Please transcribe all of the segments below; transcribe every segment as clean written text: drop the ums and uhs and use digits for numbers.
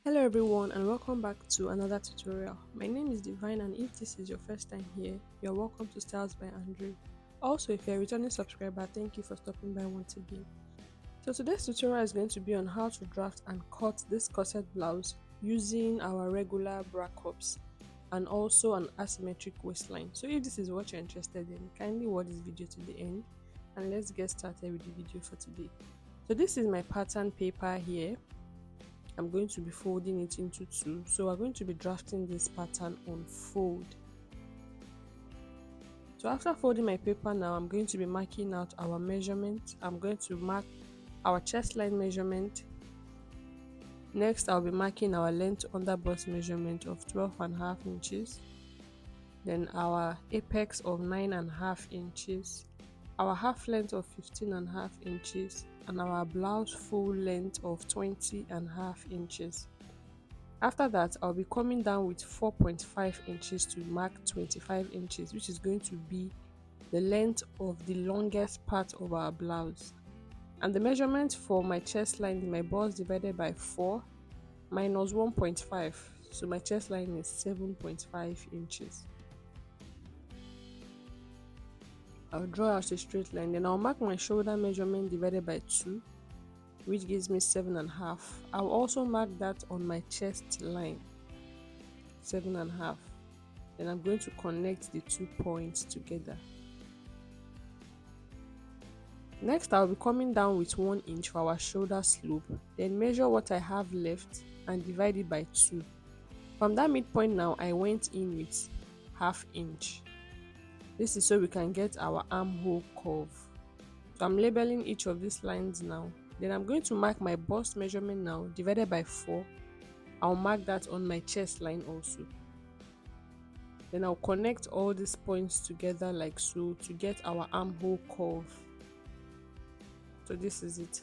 Hello everyone and welcome back to another tutorial. My name is Divine and if this is your first time here, you're welcome to Styles by Andrew. Also, if you're a returning subscriber, thank you for stopping by once again. So today's tutorial is going to be on how to draft and cut this corset blouse using our regular bra cups and also an asymmetric waistline. So if this is what you're interested in, kindly watch this video to the end and let's get started with the video for today. So this is my pattern paper here. I'm going to be folding it into two. So we're going to be drafting this pattern on fold. So after folding my paper now, I'm going to be marking out our measurement. I'm going to mark our chest line measurement. Next, I'll be marking our length under bust measurement of 12.5 inches. Then our apex of 9.5 inches. Our half length of 15.5 inches. And our blouse full length of 20.5 inches. After that, I'll be coming down with 4.5 inches to mark 25 inches, which is going to be the length of the longest part of our blouse. And the measurement for my chest line is my bust divided by 4 minus 1.5. So my chest line is 7.5 inches. I'll draw out a straight line. Then I'll mark my shoulder measurement divided by 2, which gives me 7.5. I'll also mark that on my chest line, 7.5. Then I'm going to connect the 2 points together. Next, I'll be coming down with 1 inch for our shoulder slope, then measure what I have left and divide it by 2. From that midpoint now, I went in with ½ inch. This is so we can get our armhole curve. So I'm labeling each of these lines now. Then I'm going to mark my bust measurement now, divided by 4. I'll mark that on my chest line also. Then I'll connect all these points together like so to get our armhole curve. So this is it.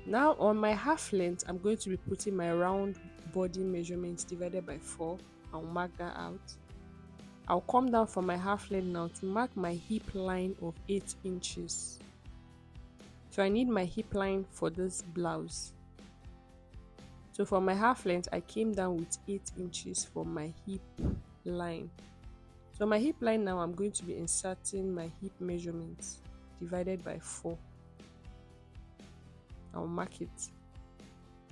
Now on my half length, I'm going to be putting my round body measurement divided by 4. I'll mark that out. I'll come down from my half length now to mark my hip line of 8 inches. So I need my hip line for this blouse. So for my half length, I came down with 8 inches for my hip line. So my hip line now, I'm going to be inserting my hip measurements divided by 4. I'll mark it.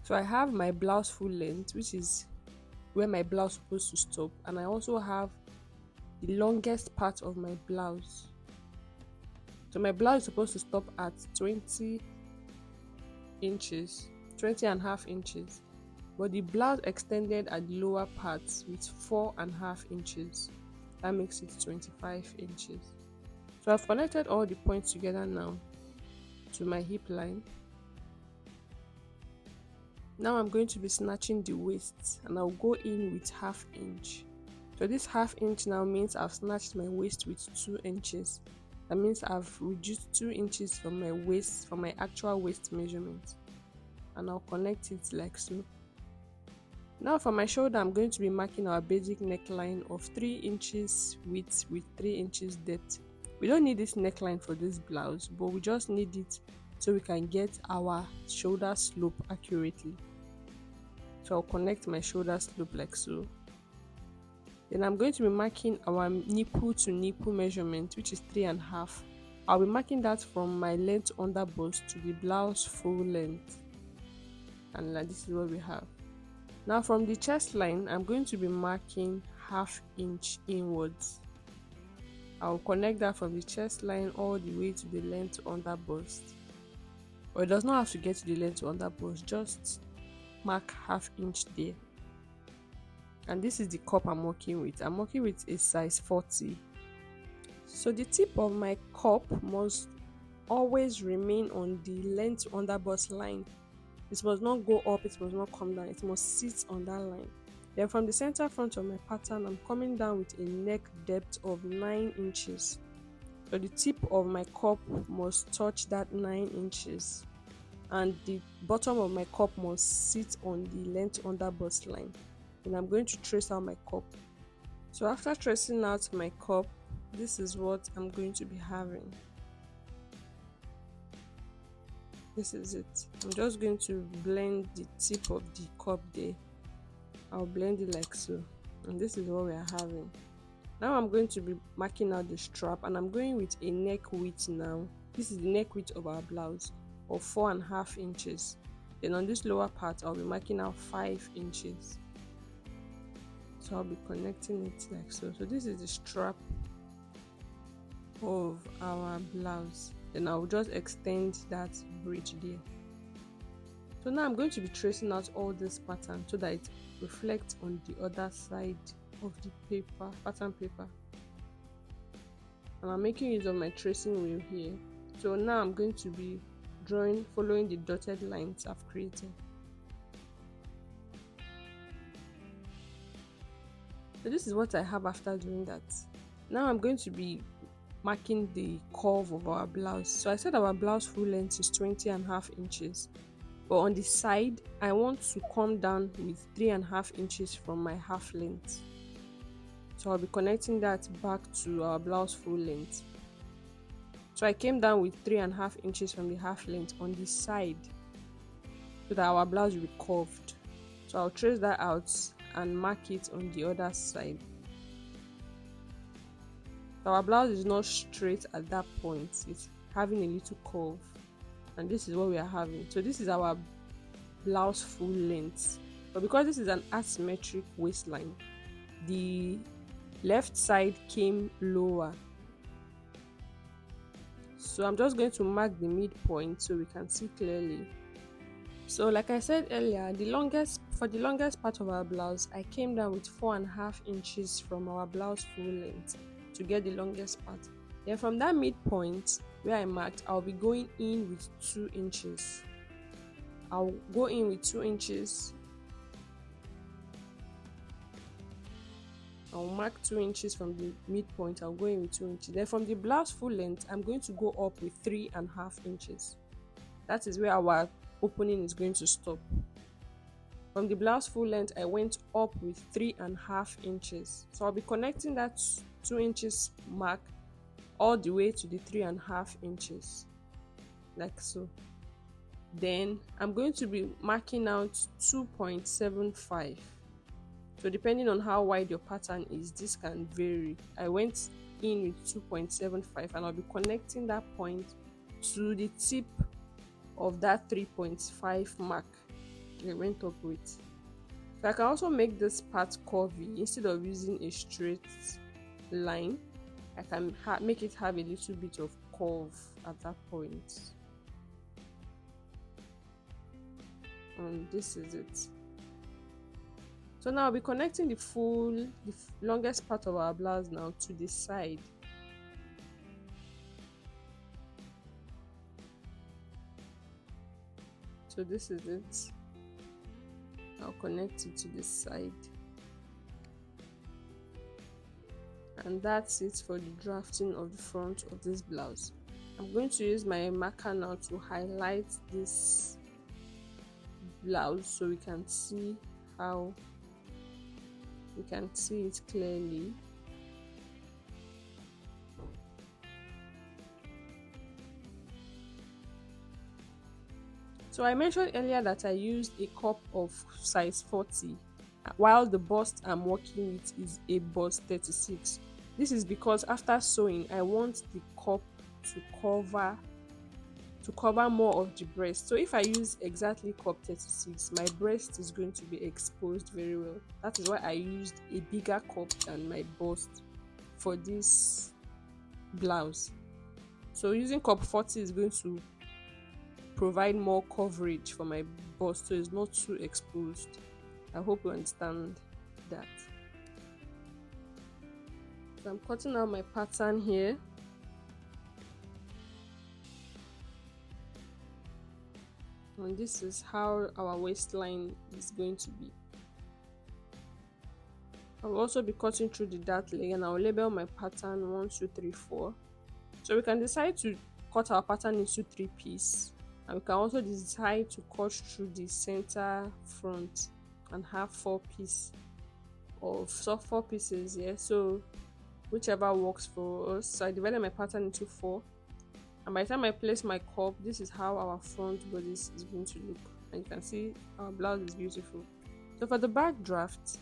So I have my blouse full length, which is where my blouse is supposed to stop, and I also have the longest part of my blouse. So my blouse is supposed to stop at 20 inches, 20.5 inches, but the blouse extended at the lower parts with 4.5 inches. That makes it 25 inches. So I've connected all the points together now to my hip line. Now I'm going to be snatching the waist and I'll go in with ½ inch. So this ½ inch now means I've snatched my waist with 2 inches. That means I've reduced 2 inches from my waist, from my actual waist measurement. And I'll connect it like so. Now for my shoulder, I'm going to be marking our basic neckline of 3 inches width with 3 inches depth. We don't need this neckline for this blouse, but we just need it so we can get our shoulder slope accurately. So I'll connect my shoulder slope like so. Then I'm going to be marking our nipple to nipple measurement, which is 3.5. I'll be marking that from my length under bust to the blouse full length. And this is what we have. Now from the chest line, I'm going to be marking ½ inch inwards. I'll connect that from the chest line all the way to the length under bust. Or it does not have to get to the length under bust, just mark ½ inch there. And this is the cup I'm working with. I'm working with a size 40. So the tip of my cup must always remain on the length under bust line. It must not go up, it must not come down, it must sit on that line. Then from the center front of my pattern, I'm coming down with a neck depth of 9 inches. So the tip of my cup must touch that 9 inches. And the bottom of my cup must sit on the length under bust line. And I'm going to trace out my cup. So after tracing out my cup, this is what I'm going to be having. This is it. I'm just going to blend the tip of the cup there I'll blend it like so, and this is what we are having. Now I'm going to be marking out the strap, and I'm going with a neck width now. This is the neck width of our blouse, of 4.5 inches. Then on this lower part I'll be marking out 5 inches. So I'll be connecting it like so. So this is the strap of our blouse. Then I'll just extend that bridge there. So now I'm going to be tracing out all this pattern so that it reflects on the other side of the paper, pattern paper. And I'm making use of my tracing wheel here. So now I'm going to be drawing following the dotted lines I've created. So this is what I have after doing that. Now I'm going to be marking the curve of our blouse. So I said our blouse full length is 20.5 inches, but on the side I want to come down with 3.5 inches from my half length. So I'll be connecting that back to our blouse full length. So I came down with 3.5 inches from the half length on the side so that our blouse will be curved. So I'll trace that out and mark it on the other side. So our blouse is not straight at that point, it's having a little curve, and this is what we are having. So this is our blouse full length, but because this is an asymmetric waistline, the left side came lower. So I'm just going to mark the midpoint so we can see clearly. So like I said earlier, for the longest part of our blouse, I came down with 4.5 inches from our blouse full length to get the longest part. Then from that midpoint where I marked, I'll be going in with 2 inches. I'll go in with 2 inches. I'll mark 2 inches from the midpoint. I'll go in with 2 inches. Then from the blouse full length, I'm going to go up with 3.5 inches. That is where our opening is going to stop. From the blouse full length, I went up with 3.5 inches. So I'll be connecting that 2 inches mark all the way to the 3.5 inches, like so. Then I'm going to be marking out 2.75. So depending on how wide your pattern is, this can vary. I went in with 2.75 and I'll be connecting that point to the tip of that 3.5 mark I went up with. So I can also make this part curvy. Instead of using a straight line, I can make it have a little bit of curve at that point. And this is it. So now I'll be connecting the longest part of our blouse now to the side. So this is it. I'll connect it to the side. And that's it for the drafting of the front of this blouse. I'm going to use my marker now to highlight this blouse so we can see it clearly. So I mentioned earlier that I used a cup of size 40, while the bust I'm working with is a bust 36. This is because after sewing, I want the cup to cover more of the breast. So if I use exactly cup 36, my breast is going to be exposed very well. That is why I used a bigger cup than my bust for this blouse. So using cup 40 is going to provide more coverage for my bust, so it's not too exposed. I hope you understand that. So I'm cutting out my pattern here. And this is how our waistline is going to be. I'll also be cutting through the dart leg, and I'll label my pattern 1, 2, 3, 4. So we can decide to cut our pattern into 3 pieces, and we can also decide to cut through the center front and have 4 pieces here. So whichever works for us. So I divided my pattern into 4, and by the time I place my cup, this is how our front bodice is going to look. And you can see our blouse is beautiful. So for the back draft,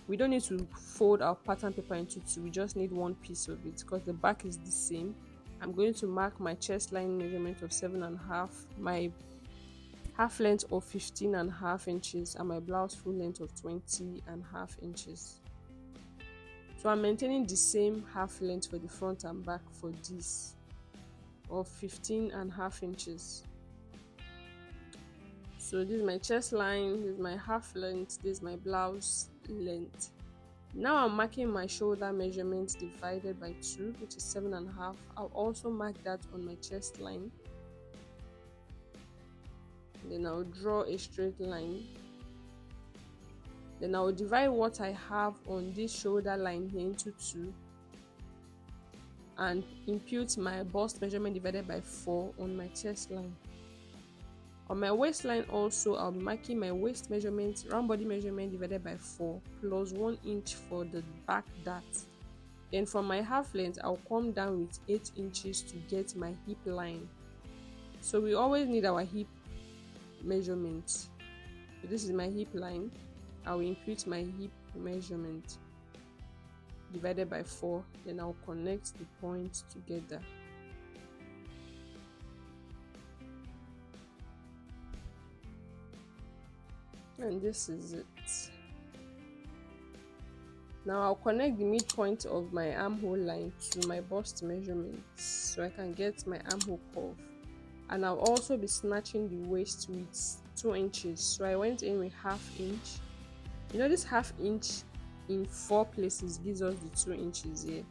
we don't need to fold our pattern paper into two, we just need one piece of it because the back is the same. I'm going to mark my chest line measurement of 7.5, my half length of 15.5 inches, and my blouse full length of 20.5 inches. So I'm maintaining the same half length for the front and back for this of 15.5 inches. So this is my chest line, this is my half length, this is my blouse length. Now I'm marking my shoulder measurement divided by 2, which is 7.5. I'll also mark that on my chest line. Then I'll draw a straight line. Then I'll divide what I have on this shoulder line here into 2 and impute my bust measurement divided by 4 on my chest line. On my waistline also, I'll be marking my waist measurement, round body measurement divided by 4 plus 1 inch for the back dart. Then for my half length, I'll come down with 8 inches to get my hip line. So we always need our hip measurement. So this is my hip line. I will impute my hip measurement divided by 4. Then I'll connect the points together. And this is it. Now I'll connect the midpoint of my armhole line to my bust measurement so I can get my armhole curve. And I'll also be snatching the waist with 2 inches. So I went in with half inch. You know, this half inch in 4 places gives us the 2 inches here.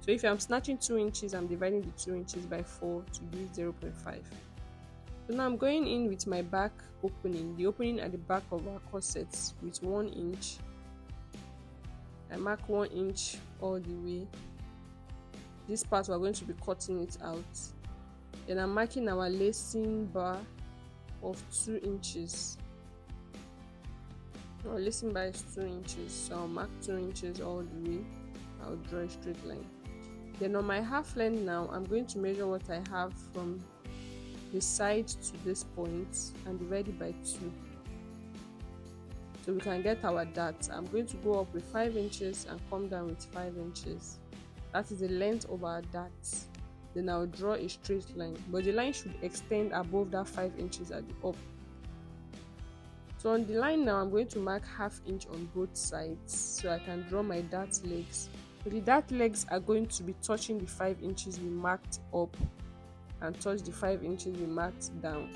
So if I'm snatching 2 inches, I'm dividing the 2 inches by 4 to give 0.5. So now I'm going in with my back opening, the opening at the back of our corsets with 1 inch. I mark 1 inch all the way. This part we're going to be cutting it out. Then I'm marking our lacing bar of 2 inches. Our lacing bar is 2 inches, so I'll mark 2 inches all the way. I'll draw a straight line. Then on my half length now, I'm going to measure what I have from the side to this point and divide it by 2 so we can get our dart. I'm going to go up with 5 inches and come down with 5 inches. That is the length of our dart. Then I'll draw a straight line, but the line should extend above that 5 inches at the up. So on the line now, I'm going to mark half inch on both sides so I can draw my dart legs. So the dart legs are going to be touching the 5 inches we marked up and touch the 5 inches we marked down.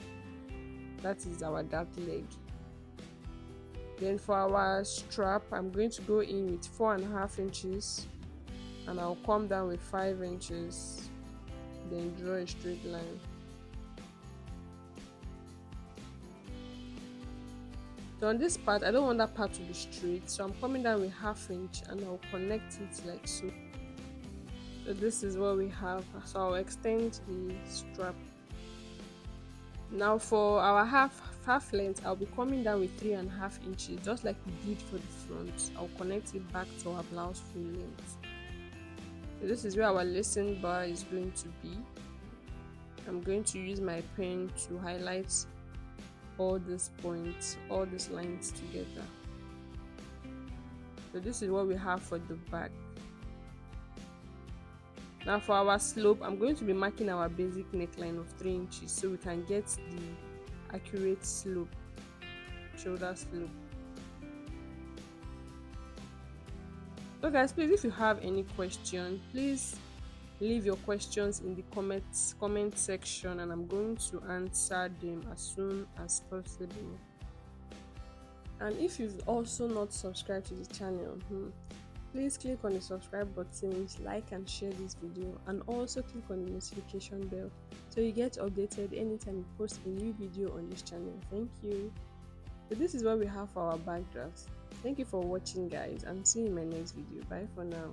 That is our dart leg. Then for our strap, I'm going to go in with 4.5 inches and I'll come down with 5 inches. Then draw a straight line. So on this part, I don't want that part to be straight, so I'm coming down with half inch and I'll connect it like so. So this is what we have. So I'll extend the strap. Now for our half length, I'll be coming down with 3.5 inches, just like we did for the front. I'll connect it back to our blouse full length. So this is where our lacing bar is going to be. I'm going to use my pen to highlight all these points, all these lines together. So this is what we have for the back. Now for our slope, I'm going to be marking our basic neckline of 3 inches so we can get the accurate slope, shoulder slope. So guys, please, if you have any question, please leave your questions in the comment section and I'm going to answer them as soon as possible. And if you've also not subscribed to the channel, please click on the subscribe button, like and share this video, and also click on the notification bell so you get updated anytime we post a new video on this channel. Thank you. So this is what we have for our back drafts. Thank you for watching guys, and see you in my next video. Bye for now.